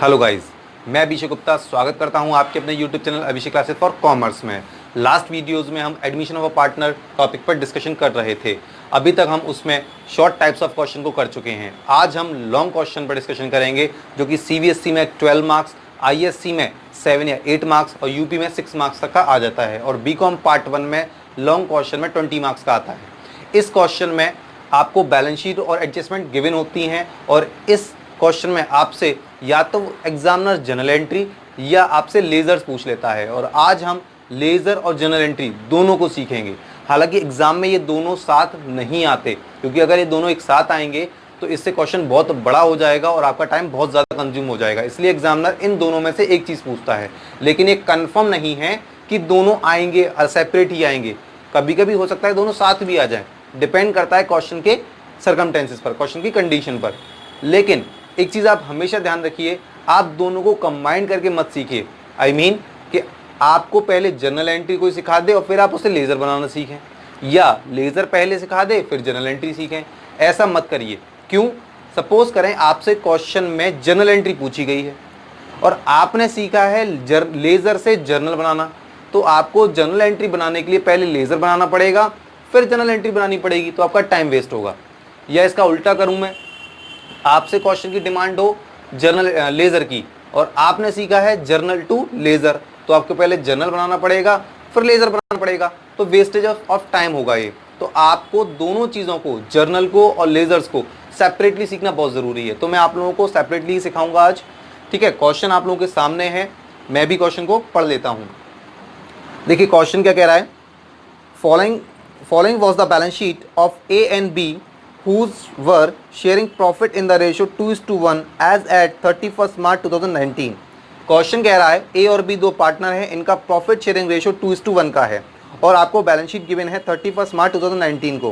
Hello guys, मैं अभिषेक गुप्ता स्वागत करता हूं आपके अपने YouTube channel Abhishek classes for commerce में। लास्ट वीडियोस में हम admission of a partner topic पर डिस्कशन कर रहे थे। अभी तक हम उसमें शॉर्ट टाइप्स ऑफ क्वेश्चन को कर चुके हैं। आज हम लॉन्ग क्वेश्चन पर डिस्कशन करेंगे जो कि CBSE में 12 मार्क्स, ISC में 7 या 8 मार्क्स और UP में 6 मार्क्स तक का आ जाता है और BCom पार्ट 1 में लॉन्ग क्वेश्चन में 20 मार्क्स का आता है। इस क्वेश्चन में आपको बैलेंस शीट और एडजस्टमेंट गिवन होती हैं और इस क्वेश्चन में आपसे या तो एग्जामिनर जनरल एंट्री या आपसे लेजर्स पूछ लेता है और आज हम लेजर और जनरल एंट्री दोनों को सीखेंगे। हालांकि एग्जाम में ये दोनों साथ नहीं आते, क्योंकि अगर ये दोनों एक साथ आएंगे तो इससे क्वेश्चन बहुत बड़ा हो जाएगा और आपका टाइम बहुत ज़्यादा कंज्यूम हो जाएगा। इसलिए एग्जामिनर इन दोनों में से एक चीज़ पूछता है, लेकिन ये कन्फर्म नहीं है कि दोनों आएंगे और सेपरेट ही आएंगे। कभी कभी हो सकता है दोनों साथ भी आ जाएं, डिपेंड करता है क्वेश्चन के सर्कमटेंसेस पर, क्वेश्चन की कंडीशन पर। लेकिन एक चीज़ आप हमेशा ध्यान रखिए, आप दोनों को कंबाइन करके मत सीखिए। आई मीन कि आपको पहले जनरल एंट्री कोई सिखा दे और फिर आप उसे लेज़र बनाना सीखें, या लेज़र पहले सिखा दे फिर जनरल एंट्री सीखें। ऐसा मत करिए। क्यों? सपोज करें आपसे क्वेश्चन में जनरल एंट्री पूछी गई है और आपने सीखा है लेज़र से जर्नल बनाना, तो आपको जनरल एंट्री बनाने के लिए पहले लेज़र बनाना पड़ेगा, फिर जनरल एंट्री बनानी पड़ेगी, तो आपका टाइम वेस्ट होगा। या इसका उल्टा करूँ मैं, आपसे क्वेश्चन की डिमांड हो जर्नल लेज़र की और आपने सीखा है जर्नल टू लेज़र, तो आपको पहले जर्नल बनाना पड़ेगा फिर लेज़र बनाना पड़ेगा, तो वेस्टेज ऑफ टाइम होगा ये। तो आपको दोनों चीज़ों को, जर्नल को और लेज़र्स को सेपरेटली सीखना बहुत ज़रूरी है। तो मैं आप लोगों को सेपरेटली ही सिखाऊंगा आज। ठीक है, क्वेश्चन आप लोगों के सामने है, मैं भी क्वेश्चन को पढ़ लेता हूँ। देखिए क्वेश्चन क्या कह रहा है। Following was the balance sheet of A and B whose were sharing profit in the ratio 2:1 as at 31st March 2019। Question कह रहा है ए और बी दो पार्टनर हैं, इनका प्रॉफिट शेयरिंग रेशियो 2:1 का है और आपको बैलेंस शीट गिवन है 31 मार्च 2019 को।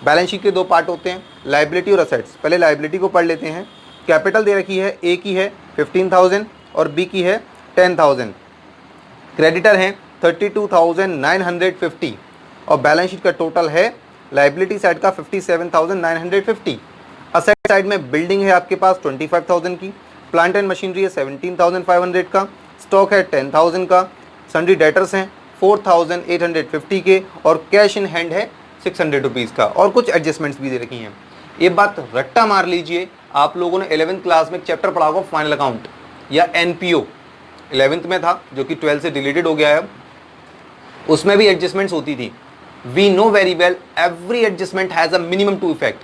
बैलेंस शीट के दो पार्ट होते हैं, लाइबिलिटी और असेट्स। पहले लाइबिलिटी को पढ़ लेते हैं। कैपिटल दे रखी है, ए की है 15,000 और बी की है 10,000। क्रेडिटर हैं 32,950 और बैलेंस शीट का टोटल है लाइबिलिटी साइड का 57,950। असेट साइड में बिल्डिंग है आपके पास 25,000 की, प्लांट एंड मशीनरी है 17,500 का, स्टॉक है 10,000 का, सन्ड्री डेटर्स हैं 4,850 के और कैश इन हैंड है 600 रुपीज़ का और कुछ एडजस्टमेंट्स भी दे रखी हैं। ये बात रट्टा मार लीजिए, आप लोगों ने 11th क्लास में एक चैप्टर पढ़ा होगा फाइनल अकाउंट या NPO, 11th में था जो कि 12th से डिलीटेड हो गया है। उसमें भी एडजस्टमेंट्स होती थी। We know very well every adjustment has a minimum 2 effect.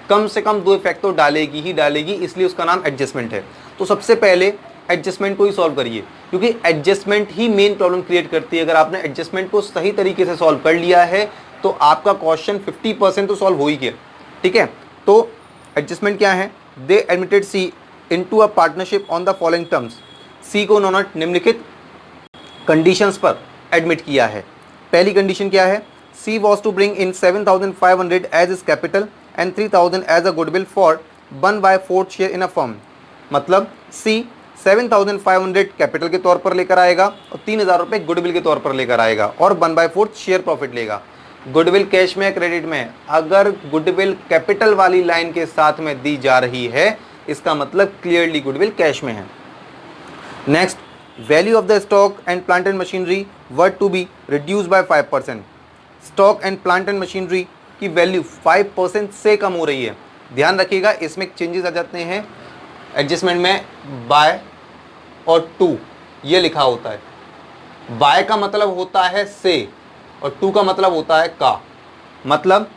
कम से कम 2 इफेक्ट तो डालेगी ही डालेगी, इसलिए उसका नाम एडजस्टमेंट है। तो सबसे पहले एडजस्टमेंट को ही सॉल्व करिए, क्योंकि एडजस्टमेंट ही मेन प्रॉब्लम क्रिएट करती है। अगर आपने एडजस्टमेंट को सही तरीके से सॉल्व कर लिया है तो आपका क्वेश्चन 50% तो सॉल्व हो ही गया। ठीक है, तो एडजस्टमेंट क्या है। They admitted C into a partnership on the following terms. C को उन्होंने निम्नलिखित कंडीशंस पर एडमिट किया है। पहली कंडीशन क्या है, C was to bring in 7,500 as his capital and 3,000 as a goodwill for 1/4 share in a firm। मतलब C 7,500 कैपिटल के तौर पर लेकर आएगा और 3,000 रुपये गुडविल के तौर पर लेकर आएगा और 1/4 शेयर प्रॉफिट लेगा। गुडविल कैश में क्रेडिट में, अगर गुडविल कैपिटल वाली लाइन के साथ में दी जा रही है इसका मतलब क्लियरली गुडविल कैश में है। Next, value of the stock and plant and machinery were to be reduce by 5%। Stock and plant and machinery की वैल्यू 5% से कम हो रही है। ध्यान रखिएगा, इसमें चेंजेस आ जाते हैं एडजस्टमेंट में। बाय और टू ये लिखा होता है। बाय का मतलब होता है से और टू का मतलब होता है का। मतलब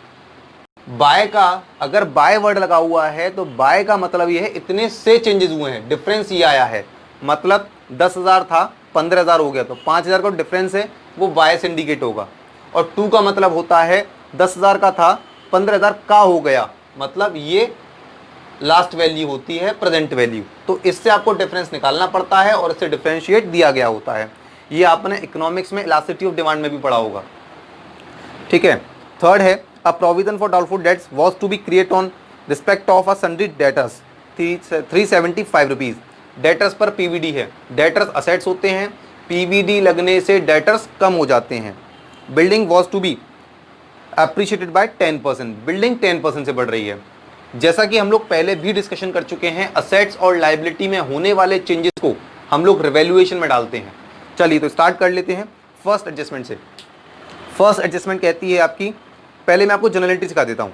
बाय का, अगर बाय वर्ड लगा हुआ है तो बाय का मतलब ये है इतने से चेंजेस हुए हैं, डिफरेंस ये आया है। मतलब 10,000 था 15,000 हो गया, तो 5,000 का डिफरेंस है वो बाय से इंडिकेट होगा। और टू का मतलब होता है 10,000 का था 15,000 का हो गया, मतलब ये लास्ट वैल्यू होती है प्रेजेंट वैल्यू। तो इससे आपको डिफरेंस निकालना पड़ता है और इससे डिफरेंशिएट दिया गया होता है। ये आपने इकोनॉमिक्स में इलास्टिसिटी ऑफ डिमांड में भी पढ़ा होगा। ठीक है, थर्ड है a provision for doubtful debts was to be create on respect of a sundry debtors 375 rupees. Debtors पर PVD है। डेटर्स असेट्स होते हैं, PVD लगने से डेटर्स कम हो जाते हैं। Building was to be appreciated by 10%। Building 10% से बढ़ रही है। जैसा कि हम लोग पहले भी डिस्कशन कर चुके हैं, असेट्स और लायबिलिटी में होने वाले चेंजेस को हम लोग रिवैल्यूएशन में डालते हैं। चलिए तो स्टार्ट कर लेते हैं फर्स्ट एडजस्टमेंट से। फर्स्ट एडजस्टमेंट कहती है आपकी, पहले मैं आपको जनरल एंट्री सिखा देता हूँ।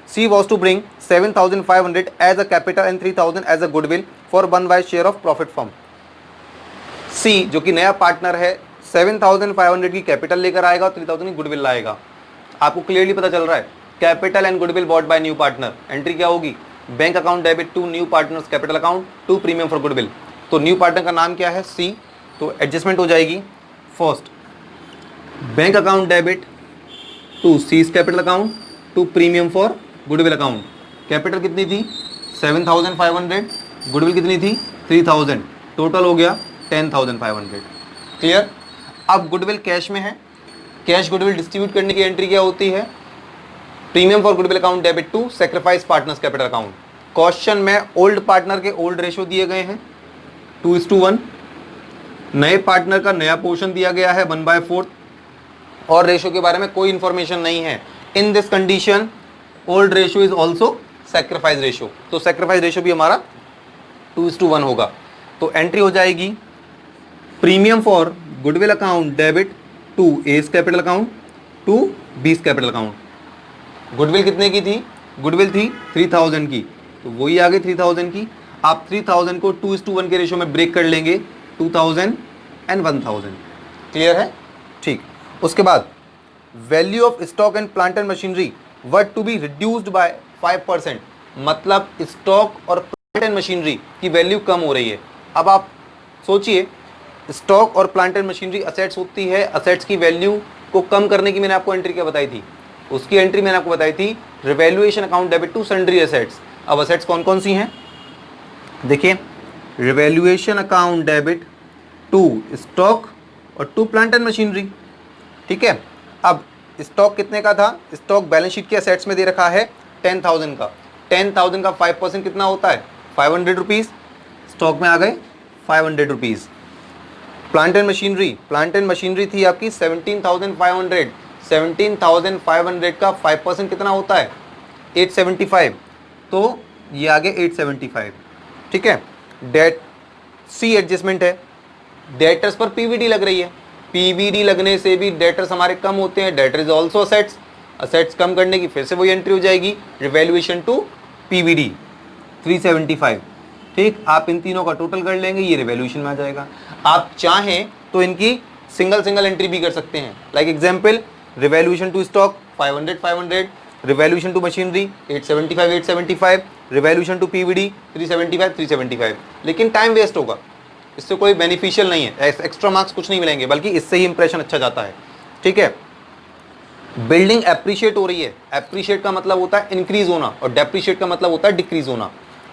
C was to bring 7,500 as a capital and 3,000 as a goodwill for 1/5 share of profit firm। C जो कि नया पार्टनर है 7,500 की कैपिटल लेकर आएगा और 3,000 की गुडविल लाएगा। आपको क्लियरली पता चल रहा है, capital and goodwill bought by new partner. Entry क्या होगी? Bank account debit to new partners capital account to premium for goodwill. तो न्यू पार्टनर का नाम क्या है? C। तो एडजस्टमेंट हो जाएगी, first bank account debit to C's capital account to premium for goodwill account. Capital कितनी थी? 7,500, गुडविल कितनी थी? 3,000, टोटल हो गया 10,500। क्लियर? अब गुडविल कैश में है, कैश गुडविल डिस्ट्रीब्यूट करने की एंट्री क्या होती है? Premium for goodwill account debit to sacrifice partners capital account. Question में ओल्ड पार्टनर के ओल्ड रेशो दिए गए हैं 2:1, नए पार्टनर का नया पोर्शन दिया गया है 1/4 और रेशो के बारे में कोई इंफॉर्मेशन नहीं है। In this condition old ratio is also sacrifice ratio, तो सैक्रिफाइस रेशो भी हमारा 2:1 होगा। तो एंट्री हो जाएगी premium for goodwill account debit to A's capital account to B's capital account. Goodwill कितने की थी? गुडविल थी 3,000 की, तो वही आ गई 3,000 की। आप 3,000 को 2:1 के रेशो में ब्रेक कर लेंगे, 2,000 एंड 1,000। क्लियर है? ठीक। उसके बाद value of stock and plant and machinery were to be reduced by 5%, मतलब स्टॉक और प्लांट एंड मशीनरी की वैल्यू कम हो रही है। अब आप सोचिए, स्टॉक और प्लांट एंड मशीनरी असेट्स होती है, असेट्स की वैल्यू को कम करने की मैंने आपको एंट्री क्या बताई थी? उसकी एंट्री मैंने आपको बताई थी revaluation account debit to sundry assets. अब असेट्स कौन कौन सी हैं? देखिए, revaluation account debit to stock और टू प्लांट एंड मशीनरी। ठीक है। अब स्टॉक कितने का था? स्टॉक बैलेंस शीट के असेट्स में दे रखा है 10,000 का। 10,000 का 5% कितना होता है? 500 रुपीज़। स्टॉक में आ गए 500 rupees. Plant and machinery, plant and machinery थी आपकी 17,500। 17,500 का 5% कितना होता है? 875, तो ये आ गए 875। ठीक है। डेट सी एडजस्टमेंट है, डेटर्स पर पीवीडी लग रही है। पीवीडी लगने से भी डेटर्स हमारे कम होते हैं, debtor is also assets. Assets कम करने की फिर से वही एंट्री हो जाएगी, रिवैल्यूएशन टू पीवीडी 375। ठीक, आप इन तीनों का टोटल कर लेंगे, ये रिवैल्यूएशन में आ जाएगा। आप चाहें तो इनकी सिंगल सिंगल एंट्री भी कर सकते हैं। Like example, revaluation to stock 500, revaluation to machinery 875, revaluation to PVD 375। लेकिन टाइम वेस्ट होगा, इससे कोई बेनिफिशियल नहीं है, एक्स्ट्रा मार्क्स कुछ नहीं मिलेंगे, बल्कि इससे ही इंप्रेशन अच्छा जाता है। ठीक है। बिल्डिंग एप्रिशिएट हो रही है, एप्रिशिएट का मतलब होता है इंक्रीज होना और डेप्रिशिएट का मतलब होता है डिक्रीज होना।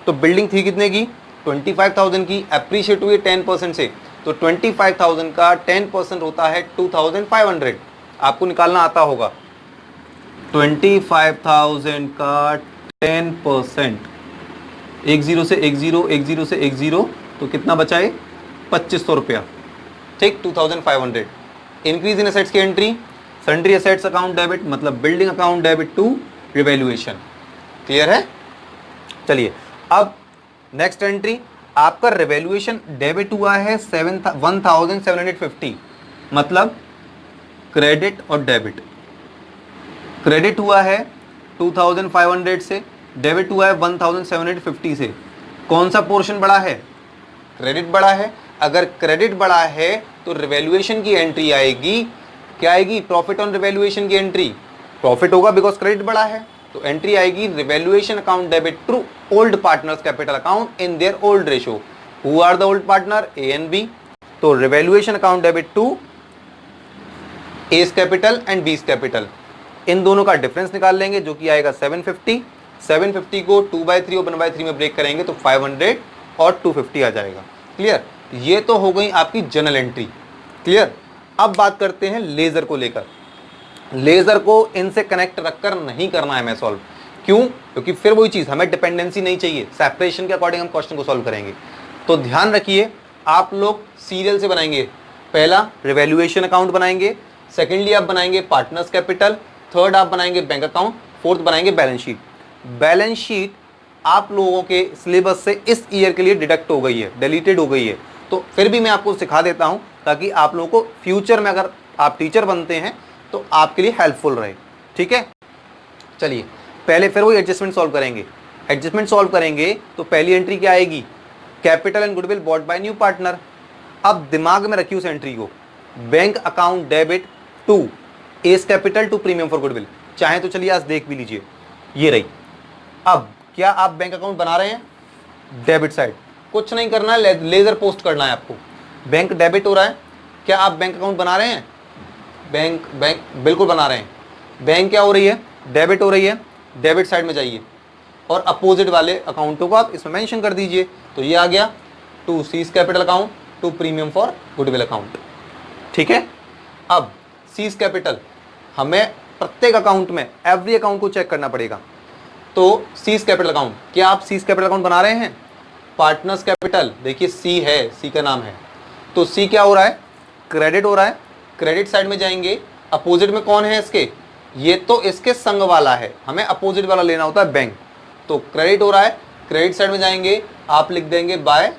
तो बिल्डिंग थी कितने की? 25,000 की, एप्रिशिएट हुई 10% से, तो 25,000 का 10% होता है 2,500। आपको निकालना आता होगा। 25,000 का 10%, 10 से 10 से 10, तो कितना बचा है? 2,500 रुपया। ठीक, 2,500। इंक्रीज इन असेट्स की entry sundry assets account debit, मतलब building account debit to revaluation. Clear है? चलिए, अब नेक्स्ट एंट्री आपका रिवैल्यूएशन डेबिट हुआ है 1,750, मतलब क्रेडिट और डेबिट। क्रेडिट हुआ है 2,500 से, डेबिट हुआ है 1,750 से। कौन सा पोर्शन बड़ा है? क्रेडिट बड़ा है। अगर क्रेडिट बड़ा है तो रिवैल्यूएशन की एंट्री आएगी, क्या आएगी? प्रॉफिट ऑन रिवैल्यूएशन की एंट्री। प्रॉफिट होगा बिकॉज क्रेडिट बड़ा है, तो एंट्री आएगी revaluation account debit to old partners capital account in their old ratio. Who are the old partner? A and B. तो revaluation account debit to A's capital and B's capital, इन दोनों का difference निकाल लेंगे, जो कि आएगा 750। 750 को 2/3 और 1/3 में ब्रेक करेंगे तो 500 और 250 आ जाएगा। क्लियर? ये तो हो गई आपकी जनरल एंट्री। क्लियर? अब बात करते हैं लेजर को लेकर। लेजर को इनसे कनेक्ट रखकर नहीं करना है मैं सॉल्व। क्यों? क्योंकि फिर वही चीज, हमें डिपेंडेंसी नहीं चाहिए, सेपरेशन के अकॉर्डिंग हम क्वेश्चन को सॉल्व करेंगे। तो ध्यान रखिए, आप लोग सीरियल से बनाएंगे। पहला रिवैल्यूएशन अकाउंट बनाएंगे, सेकेंडली आप बनाएंगे पार्टनर्स कैपिटल, थर्ड आप बनाएंगे बैंक अकाउंट, फोर्थ बनाएंगे बैलेंस शीट। बैलेंस शीट आप लोगों के सिलेबस से इस ईयर के लिए डिडक्ट हो गई है, डिलीटेड हो गई है, तो फिर भी मैं आपको सिखा देता हूं ताकि आप लोगों को फ्यूचर में अगर आप टीचर बनते हैं तो आपके लिए हेल्पफुल रहे। ठीक है, चलिए पहले फिर वही एडजस्टमेंट सॉल्व करेंगे। एडजस्टमेंट सॉल्व करेंगे तो पहली एंट्री क्या आएगी, capital and goodwill bought by new partner. अब दिमाग में रखिए उस एंट्री को, bank account debit to A's capital to premium for goodwill. चाहे तो चलिए आज देख भी लीजिए, ये रही। अब क्या आप बैंक अकाउंट बना रहे हैं, डेबिट साइड, कुछ नहीं करना है, लेजर पोस्ट करना है आपको। बैंक डेबिट हो रहा है, क्या आप बैंक अकाउंट बना रहे हैं, बैंक बिल्कुल बना रहे हैं। बैंक क्या हो रही है, डेबिट हो रही है, डेबिट साइड में जाइए और अपोजिट वाले अकाउंटों को आप इसमें मेंशन कर दीजिए। तो ये आ गया to C's capital account to premium for goodwill account. ठीक है, अब सीज कैपिटल हमें प्रत्येक अकाउंट में एवरी अकाउंट को चेक करना पड़ेगा। तो सीज कैपिटल अकाउंट, क्या आप सीज कैपिटल अकाउंट बना रहे हैं, पार्टनर्स कैपिटल, देखिए सी है, सी का नाम है, तो सी क्या हो रहा है, क्रेडिट हो रहा है। क्रेडिट साइड में जाएंगे, अपोजिट में कौन है इसके, ये तो इसके संग वाला है, हमें अपोजिट वाला लेना होता है बैंक। तो क्रेडिट हो रहा है, क्रेडिट साइड में जाएंगे, आप लिख देंगे बाय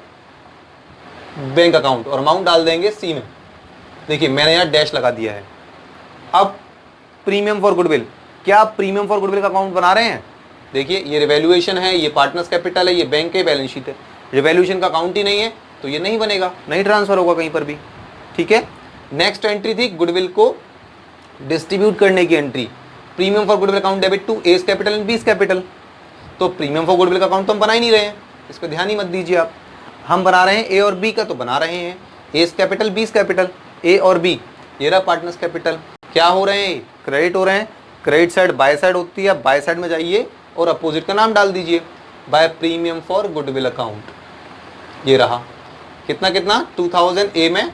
बैंक अकाउंट और अमाउंट डाल देंगे सी में। देखिए मैंने यहाँ डैश लगा दिया है। अब प्रीमियम फॉर गुडविल, क्या आप प्रीमियम फॉर गुडविल का अकाउंट बना रहे हैं, देखिए ये रिवैल्यूएशन है, ये पार्टनर्स कैपिटल है, ये बैंक के बैलेंस शीट है। रिवैल्यूएशन का अकाउंट ही नहीं है तो ये नहीं बनेगा, नहीं ट्रांसफर होगा कहीं पर भी। ठीक है, नेक्स्ट एंट्री थी गुडविल को डिस्ट्रीब्यूट करने की entry, premium for goodwill account debit to A's capital and B's capital. तो प्रीमियम फॉर गुडविल का अकाउंट तो हम बना ही नहीं रहे हैं, इस पर ध्यान ही मत दीजिए आप। हम बना रहे हैं ए और बी का, तो बना रहे हैं एस कैपिटल बीस कैपिटल, ए और बी, ये रहा पार्टनर्स कैपिटल। क्या हो रहे हैं, क्रेडिट हो रहे हैं। क्रेडिट साइड बाय साइड होती है, बाय साइड में जाइए और अपोजिट का नाम डाल दीजिए, by premium for goodwill account. ये रहा कितना कितना, 2000 ए में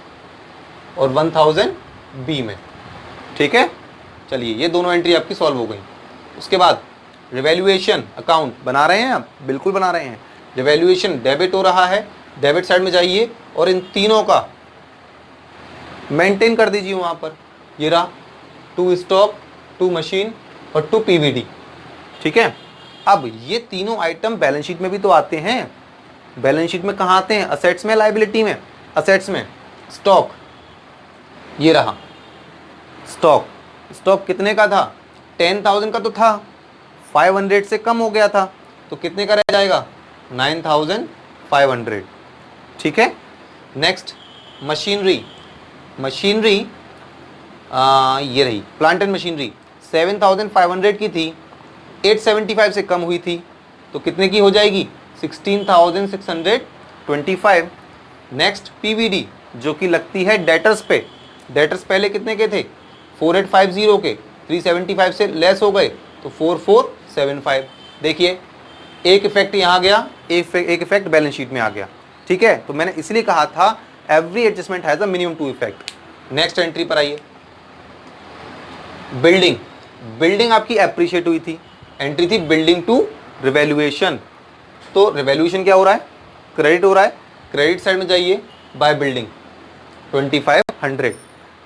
और 1000 बी में। ठीक है, चलिए ये दोनों एंट्री आपकी सॉल्व हो गई। उसके बाद रिवैल्यूएशन अकाउंट बना रहे हैं आप, बिल्कुल बना रहे हैं। रिवैल्यूएशन डेबिट हो रहा है, डेबिट साइड में जाइए और इन तीनों का मेंटेन कर दीजिए वहां पर। ये रहा टू स्टॉक, टू मशीन और टू पीवीडी। ठीक है, अब ये तीनों आइटम बैलेंस शीट में भी तो आते हैं। बैलेंस शीट में कहाँ आते हैं, असेट्स में, लायबिलिटी में। असेट्स में स्टॉक, ये रहा स्टॉक। स्टॉक कितने का था, 10,000 का तो था, 500 से कम हो गया था, तो कितने का रह जाएगा, 9,500। ठीक है, नेक्स्ट मशीनरी। मशीनरी ये रही प्लांट एंड मशीनरी, 7,500 की थी, 875 से कम हुई थी, तो कितने की हो जाएगी, 16,625। नेक्स्ट पीवीडी जो कि लगती है डेटर्स पे। डेटर्स पहले कितने के थे, 4850 के, 375 से लेस हो गए तो 4475। देखिए एक इफेक्ट यहाँ गया, एक इफेक्ट बैलेंस शीट में आ गया। ठीक है, तो मैंने इसलिए कहा था every adjustment has a minimum 2 effect. Next entry पर आइए, बिल्डिंग। बिल्डिंग आपकी एप्रिशिएट हुई थी, एंट्री थी बिल्डिंग टू रिवैल्यूएशन। तो रिवैल्यूएशन क्या हो रहा है, क्रेडिट हो रहा है। क्रेडिट साइड में जाइए, बाय बिल्डिंग 2500।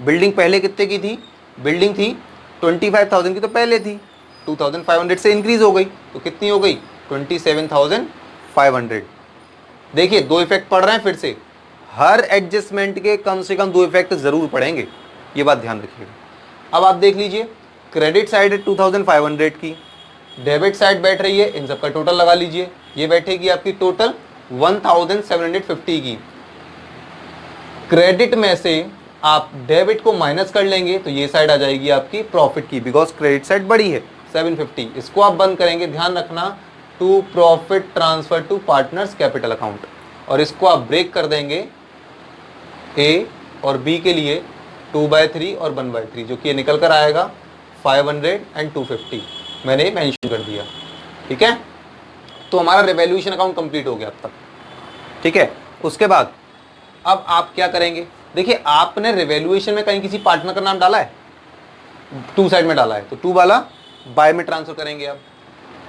बिल्डिंग पहले कितने की थी, बिल्डिंग थी 25,000 की, तो पहले थी 2,500 से इंक्रीज हो गई, तो कितनी हो गई, 27,500। देखिए दो इफेक्ट पड़ रहे हैं, फिर से हर एडजस्टमेंट के कम से कम 2 इफेक्ट जरूर पड़ेंगे, ये बात ध्यान रखिएगा। अब आप देख लीजिए, क्रेडिट साइड है 2,500 की, डेबिट साइड बैठ रही है, इन सबका टोटल लगा लीजिए, ये बैठेगी आपकी टोटल 1,750 की। क्रेडिट में से आप डेबिट को माइनस कर लेंगे तो ये साइड आ जाएगी आपकी प्रॉफिट की, बिकॉज क्रेडिट साइड बड़ी है 750। इसको आप बंद करेंगे, ध्यान रखना, to profit transfer to partners capital account, और इसको आप ब्रेक कर देंगे ए और बी के लिए 2/3 और 1/3, जो कि ये निकल कर आएगा 500 एंड 250। मैंने मेंशन कर दिया। ठीक है, तो हमारा रिवैल्यूएशन अकाउंट कंप्लीट हो गया अब तक। ठीक है, उसके बाद अब आप क्या करेंगे, देखिए आपने रिवैल्यूएशन में कहीं किसी पार्टनर का नाम डाला है, 2 साइड में डाला है, तो 2 वाला बाय में ट्रांसफर करेंगे आप।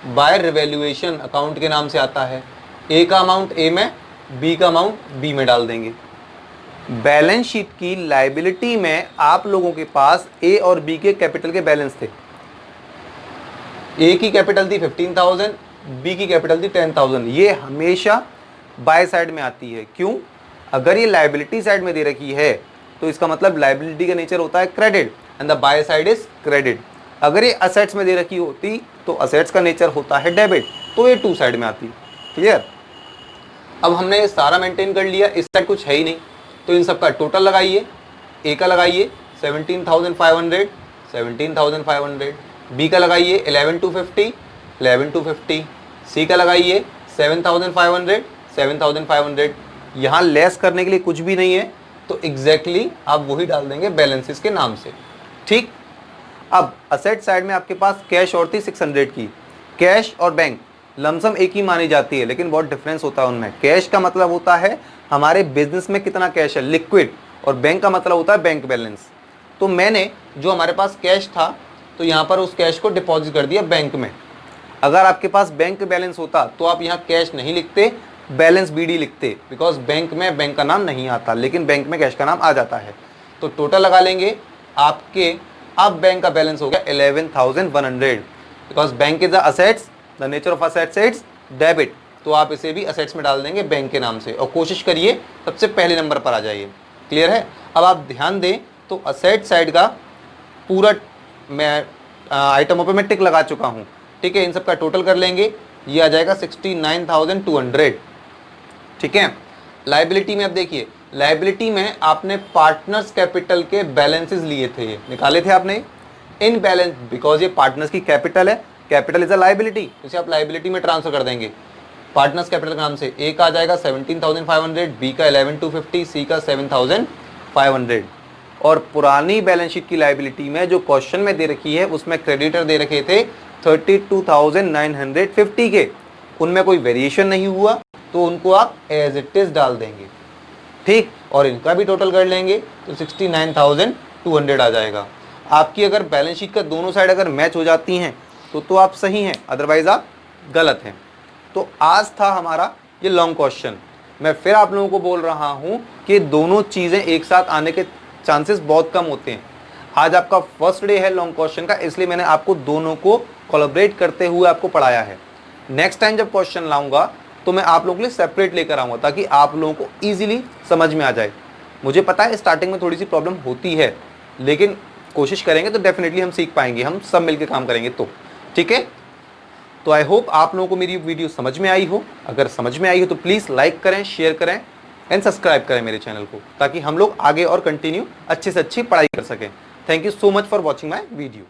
बाय रिवैल्यूएशन अकाउंट के नाम से आता है, ए का अमाउंट ए में, बी का अमाउंट बी में डाल देंगे। बैलेंस शीट की लायबिलिटी में आप लोगों के पास ए और बी के कैपिटल के बैलेंस थे। ए की कैपिटल थी 15,000, बी की कैपिटल थी 10,000, ये हमेशा बाय साइड में आती है। क्यों? अगर ये लायबिलिटी साइड में दे रखी है तो इसका मतलब लायबिलिटी का नेचर होता है credit and the by side is credit. अगर ये असेट्स में दे रखी होती तो असेट्स का नेचर होता है डेबिट, तो ये टू साइड में आती। क्लियर? अब हमने ये सारा मेंटेन कर लिया, इस साइड कुछ है ही नहीं, तो इन सब का टोटल लगाइए। ए का लगाइए 17,500, 17,500, बी का लगाइए 11,250, 11,250, सी का लगाइए 7,500, 7,500। यहाँ लेस करने के लिए कुछ भी नहीं है, तो एग्जैक्टली आप वही डाल देंगे बैलेंसेस के नाम से। ठीक, अब असेट साइड में आपके पास कैश और थी 600 की। कैश और बैंक लमसम एक ही मानी जाती है, लेकिन बहुत डिफरेंस होता है उनमें। कैश का मतलब होता है हमारे बिजनेस में कितना कैश है, लिक्विड, और बैंक का मतलब होता है बैंक बैलेंस। तो मैंने जो हमारे पास कैश था तो यहाँ पर उस कैश को डिपॉजिट कर दिया बैंक में। अगर आपके पास बैंक बैलेंस होता तो आप यहाँ कैश नहीं लिखते, बैलेंस बीडी लिखते, बिकॉज बैंक में बैंक का नाम नहीं आता, लेकिन बैंक में कैश का नाम आ जाता है। तो टोटल लगा लेंगे आपके। अब बैंक का बैलेंस हो गया 11,100, because bank is the assets, the nature of assets is debit, तो आप इसे भी असेट्स में डाल देंगे बैंक के नाम से, और कोशिश करिए सबसे पहले नंबर पर आ जाइए। क्लियर है? अब आप ध्यान दें तो असेट साइड का पूरा मैं आइटमों पे मैं टिक लगा चुका हूँ। ठीक है, इन सब का टोटल कर लेंगे, ये आ जाएगा 69,200। ठीक है, लायबिलिटी में अब देखिए, लायबिलिटी में आपने पार्टनर्स कैपिटल के बैलेंसेस लिए थे, ये निकाले थे आपने इन बैलेंस, बिकॉज ये पार्टनर्स की कैपिटल है, कैपिटल इज अ लायबिलिटी, इसे आप लायबिलिटी में ट्रांसफर कर देंगे पार्टनर्स कैपिटल के नाम से। ए का आ जाएगा 17,500, बी का 11,250, सी का 7,500। और पुरानी बैलेंस शीट की लायबिलिटी में जो क्वेश्चन में दे रखी है उसमें क्रेडिटर दे रखे थे 32,950 के, उनमें कोई वेरिएशन नहीं हुआ, तो उनको आप एज इट इज डाल देंगे। ठीक, और इनका भी टोटल कर लेंगे तो 69,200 आ जाएगा। आपकी अगर बैलेंस शीट का दोनों साइड अगर मैच हो जाती हैं तो आप सही हैं, अदरवाइज आप गलत हैं। तो आज था हमारा ये लॉन्ग क्वेश्चन। मैं फिर आप लोगों को बोल रहा हूं कि दोनों चीज़ें एक साथ आने के चांसेस बहुत कम होते हैं। आज आपका फर्स्ट डे है लॉन्ग क्वेश्चन का, इसलिए मैंने आपको दोनों को कोलैबोरेट करते हुए आपको पढ़ाया है। नेक्स्ट टाइम जब क्वेश्चन लाऊंगा तो मैं आप लोगों के लिए सेपरेट लेकर आऊँगा, ताकि आप लोगों को ईजिली समझ में आ जाए। मुझे पता है स्टार्टिंग में थोड़ी सी प्रॉब्लम होती है, लेकिन कोशिश करेंगे तो डेफिनेटली हम सीख पाएंगे, हम सब मिलकर काम करेंगे तो। ठीक है, तो आई होप आप लोगों को मेरी वीडियो समझ में आई हो। अगर समझ में आई हो तो प्लीज़ लाइक करें, शेयर करें एंड सब्सक्राइब करें मेरे चैनल को, ताकि हम लोग आगे और कंटिन्यू अच्छे से अच्छी पढ़ाई कर सकें। Thank you so much for watching my video.